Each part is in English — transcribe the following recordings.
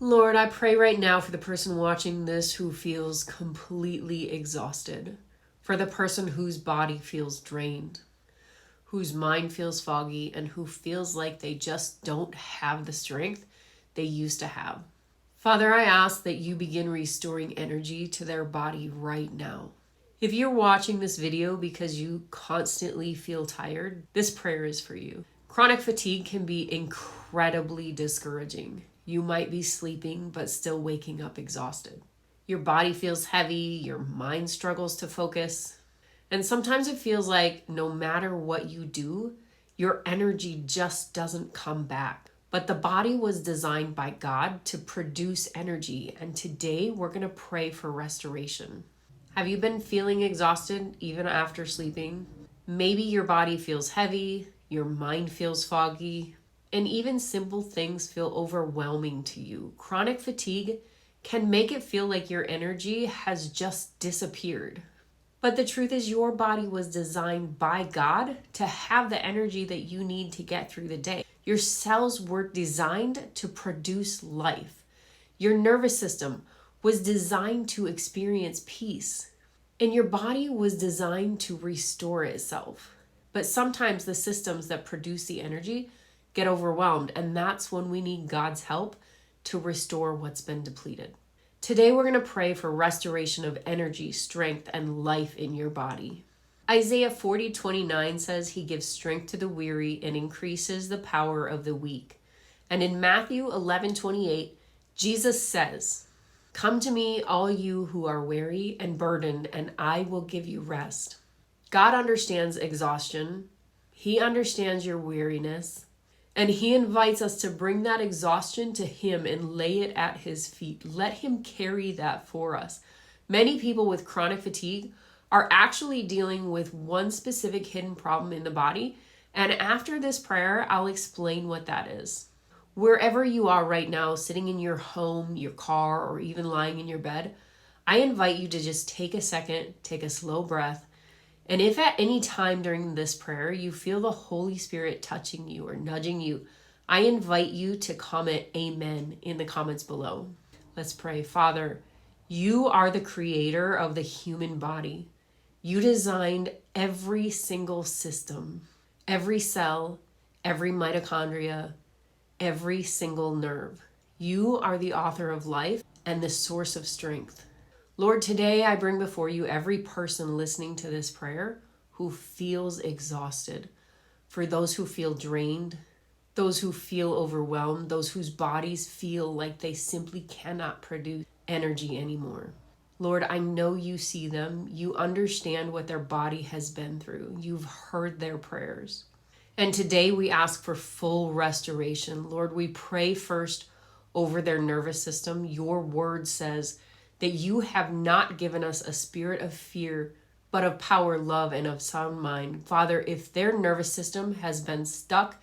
Lord, I pray right now for the person watching this who feels completely exhausted, for the person whose body feels drained, whose mind feels foggy, and who feels like they just don't have the strength they used to have. Father, I ask that you begin restoring energy to their body right now. If you're watching this video because you constantly feel tired, this prayer is for you. Chronic fatigue can be incredibly discouraging. You might be sleeping but still waking up exhausted. Your body feels heavy, your mind struggles to focus, and sometimes it feels like no matter what you do, your energy just doesn't come back. But the body was designed by God to produce energy, and today we're going to pray for restoration. Have you been feeling exhausted even after sleeping? Maybe your body feels heavy, your mind feels foggy, and even simple things feel overwhelming to you. Chronic fatigue can make it feel like your energy has just disappeared. But the truth is, your body was designed by God to have the energy that you need to get through the day. Your cells were designed to produce life. Your nervous system was designed to experience peace. And your body was designed to restore itself. But sometimes the systems that produce the energy get overwhelmed, and that's when we need God's help to restore what's been depleted. Today we're going to pray for restoration of energy, strength, and life in your body. Isaiah 40:29 says he gives strength to the weary and increases the power of the weak. And in Matthew 11:28, Jesus says, "Come to me, all you who are weary and burdened, and I will give you rest." God understands exhaustion. He understands your weariness. And he invites us to bring that exhaustion to him and lay it at his feet. Let him carry that for us. Many people with chronic fatigue are actually dealing with one specific hidden problem in the body. And after this prayer, I'll explain what that is. Wherever you are right now, sitting in your home, your car, or even lying in your bed, I invite you to just take a second, take a slow breath. And if at any time during this prayer you feel the Holy Spirit touching you or nudging you, I invite you to comment amen in the comments below. Let's pray. Father, you are the creator of the human body. You designed every single system, every cell, every mitochondria, every single nerve. You are the author of life and the source of strength. Lord, today I bring before you every person listening to this prayer who feels exhausted. For those who feel drained, those who feel overwhelmed, those whose bodies feel like they simply cannot produce energy anymore. Lord, I know you see them. You understand what their body has been through. You've heard their prayers. And today we ask for full restoration. Lord, we pray first over their nervous system. Your word says that you have not given us a spirit of fear, but of power, love, and of sound mind. Father, if their nervous system has been stuck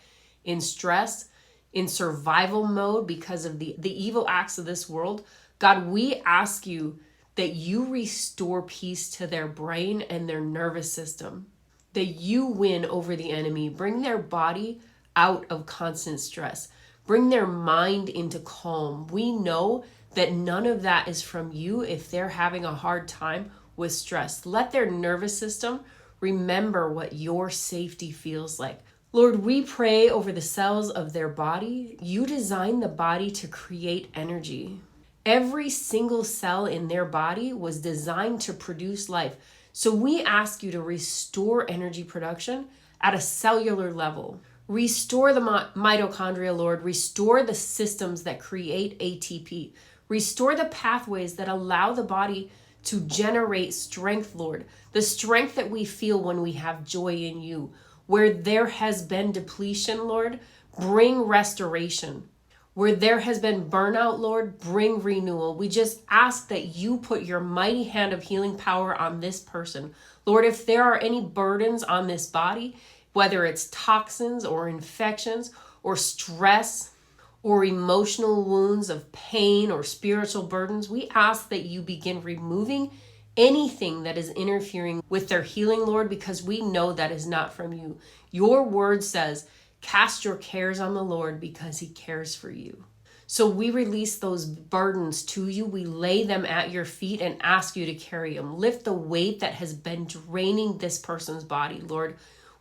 in stress, in survival mode because of the evil acts of this world, God, we ask you that you restore peace to their brain and their nervous system, that you win over the enemy, bring their body out of constant stress, bring their mind into calm. We know that none of that is from you if they're having a hard time with stress. Let their nervous system remember what your safety feels like. Lord, we pray over the cells of their body. You designed the body to create energy. Every single cell in their body was designed to produce life. So we ask you to restore energy production at a cellular level. Restore the mitochondria, Lord. Restore the systems that create ATP. Restore the pathways that allow the body to generate strength, Lord. The strength that we feel when we have joy in you. Where there has been depletion, Lord, bring restoration. Where there has been burnout, Lord, bring renewal. We just ask that you put your mighty hand of healing power on this person. Lord, if there are any burdens on this body, whether it's toxins or infections or stress or emotional wounds of pain or spiritual burdens, we ask that you begin removing anything that is interfering with their healing, Lord, because we know that is not from you. Your word says, cast your cares on the Lord because he cares for you. So we release those burdens to you. We lay them at your feet and ask you to carry them. Lift the weight that has been draining this person's body, Lord.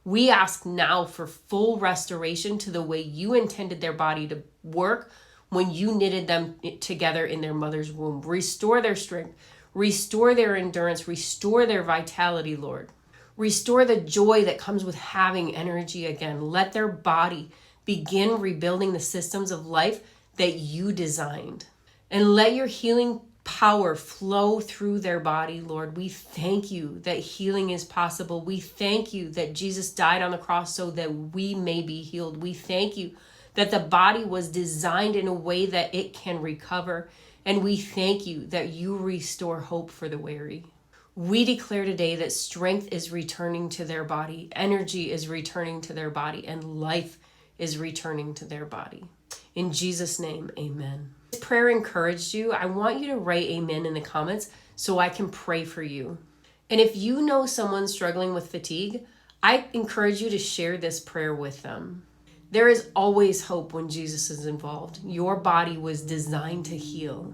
We ask now for full restoration to the way you intended their body to work when you knitted them together in their mother's womb. Restore their strength, restore their endurance, restore their vitality, Lord. Restore the joy that comes with having energy again. Let their body begin rebuilding the systems of life that you designed. And let your healing power flow through their body, Lord. We thank you that healing is possible. We thank you that Jesus died on the cross so that we may be healed. We thank you that the body was designed in a way that it can recover. And we thank you that you restore hope for the weary. We declare today that strength is returning to their body, energy is returning to their body, and life is returning to their body. In Jesus' name, amen. If this prayer encouraged you, I want you to write amen in the comments so I can pray for you. And if you know someone struggling with fatigue, I encourage you to share this prayer with them. There is always hope when Jesus is involved. Your body was designed to heal.